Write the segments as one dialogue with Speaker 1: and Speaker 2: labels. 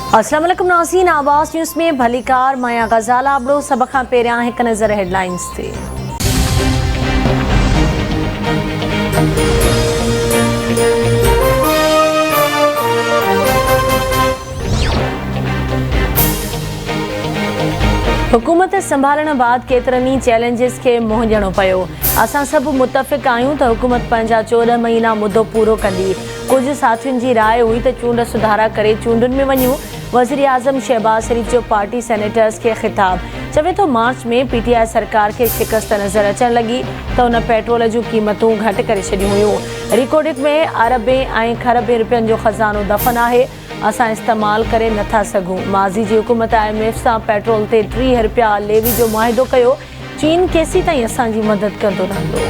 Speaker 1: अस्सलाम वालेकुम नाज़रीन, आवाज़ न्यूज़ में भलीकार माया गज़ाला आबड़ो। सब खां पहिरियां हिकु नज़र हेडलाइंस ते। हुकूमत संभालण बाद केतिरनि चैलेंजिस के मुंहुं ॾियणो पियो। असां सभु मुतफ़िक़ आहियूं त हुकूमत पंहिंजा 14 महीना मुदो पूरो कंदी। कुझु साथियुनि जी राय हुई त चूंड सुधारा करे चूंडुनि में वञूं। वज़ीर आज़म शहबाज शरीफ़ जो पार्टी सेनेटर्स के ख़िताब चवे तो मार्च में पीटीआई सरकार के शिकस्त नज़र अचण लगी तो उन पेट्रोल जूं क़ीमतूं घटि करे छॾियूं हुयूं। रिकॉर्डिंग में अरबें ऐं खरबें रुपयनि जो ख़ज़ानो दफ़न आहे। असां इस्तेमाल करे नथा सघूं। माज़ी जी हुकूमत IMF सां पेट्रोल ते 30 रुपया लेवी जो मुआहिदो कयो। चीन केसी ताईं असांजी मदद कंदो रहंदो।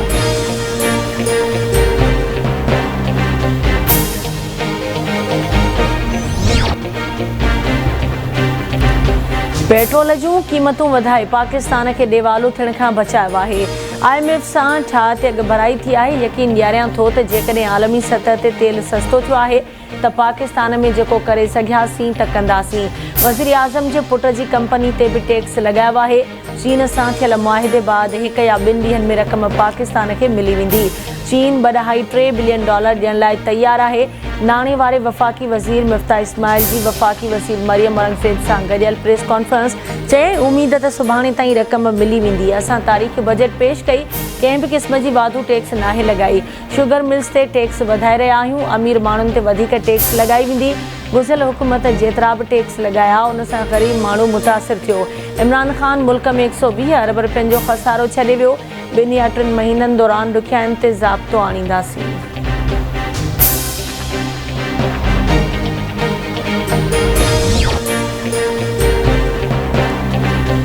Speaker 1: पेट्रोल जूं क़ीमतूं वधाए पाकिस्तान खे ॾेवालो थियण खां बचायो आहे। IMF सां छा ते अघ भराई थी आहे। यकीन ॾियारियां थो त जेकॾहिं आलमी सतह ते तेल सस्तो थियो आहे त पाकिस्तान में जेको करे सघियासीं त कंदासीं। वज़ीर आज़म जे पुट जी कंपनी ते बि टैक्स लॻायो आहे। चीन सां थियल मुआहिदे बाद 1 या 2 ॾींहनि में रक़म पाकिस्तान खे मिली वेंदी। चीन $2.5 बिलियन ॾियण लाइ तयारु आहे। नाणे वारे वफ़ाक़ी वज़ीर मिफ्ता इस्माइल जी वफ़ाक़ी वज़ीर मरियम औरंगज़ेब सां गॾियल प्रेस कॉन्फ्रेंस चई उमीद त सुभाणे ताईं रक़म मिली वेंदी। असां तारीख़ बजट पेश कई, कंहिं बि क़िस्म जी वाधू टैक्स नाहे लॻाई। शुगर मिल्स ते टैक्स वधाए रहिया आहियूं। अमीर माण्हुनि ते वधीक टैक्स लॻाई वेंदी। गुज़िरियल हुकूमत जेतिरा बि टैक्स लॻाया उन सां ग़रीब माण्हू मुतासिर थियो। इमरान ख़ान मुल्क में 120 अरब रुपयनि जो ख़सारो छॾे वियो। 2 या 3 महीननि दौरान ॾुखियाईनि ते ज़ाब्तो आणींदासीं।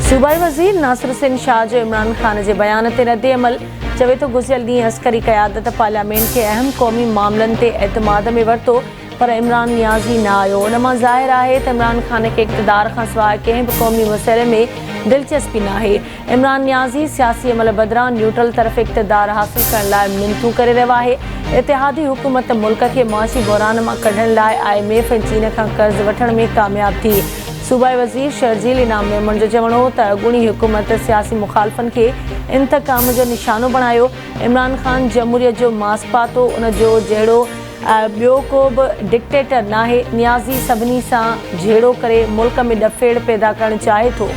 Speaker 1: सूबाई वज़ीर नासिर हुसैन शाह जो इमरान ख़ान जे बयान ते रद्द अमल चवे तो गुज़िरियल ॾींहुं अस्करी क़यादत पार्लियामेंट खे अहम क़ौमी मामलनि ते एतमाद में वरितो पर इमरान नियाज़ी न आयो। उन मां ज़ाहिर आहे त इमरान ख़ान खे इक़्तिदार खां सवाइ कंहिं बि क़ौमी मसइले में दिलचस्पी न आहे। इमरान नियाज़ी सियासी अमल बदिरां न्यूट्रल तरफ़ इक़्तिदार हासिल करण लाइ मिनतूं करे रहियो आहे। इतिहादी हुकूमत मुल्क खे मुआशी बहरान मां कढण लाइ IMF ऐं चीन खां कर्ज़ वठण में कामयाब थी। सूबाई वज़ीर शर्जील इनाम मेमन जो चवणो हो त अॻूणी हुकूमत सियासी मुखालफ़नि खे इंतकाम जो निशानो बणायो। इमरान ख़ान जमहूरियत जो मास पातो। उन जो जहिड़ो ॿियो को बि डिक्टेटर नाहे। नियाज़ी सभिनी सां झेड़ो करे मुल्क में ॾफेड़ पैदा करणु चाहे थो।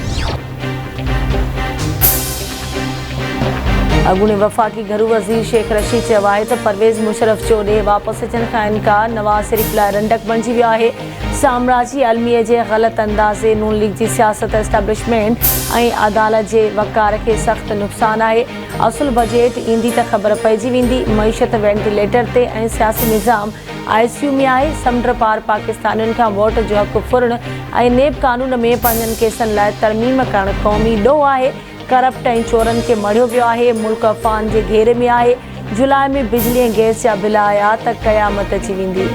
Speaker 1: अॻूणे वफ़ाक़ी घरू वज़ीर शेख रशीद चयो आहे त परवेज़ मुशर्रफ जो ॾे वापसि अचण खां इनकार नवाज़ शरीफ़ लाइ रंडक बणिजी वियो आहे। साम्राजी अलमीअ जे ग़लति अंदाज़े नून लीग जी सियासत एस्टेब्लिशमेंट ऐं अदालत जे वक़ार खे सख़्तु नुक़सानु आहे। असुल बजट ईंदी त ख़बर पइजी वेंदी। मईशत वेंटिलेटर ते ऐं सियासी निज़ाम ICU में आहे। समुंड पार पाकिस्तानियुनि खां वोट जो हक़ फुरण ऐं नेब कानून में पंहिंजनि केसनि लाइ तरमीम करणु क़ौमी ॾोह आहे। करप्ट ऐं चोरनि खे मढ़ियो वियो आहे। मुल्क अफ़वाहनि जे घेरे में आहे। जुलाई में बिजली ऐं गैस जा बिल आया त क़यामत अची वेंदी।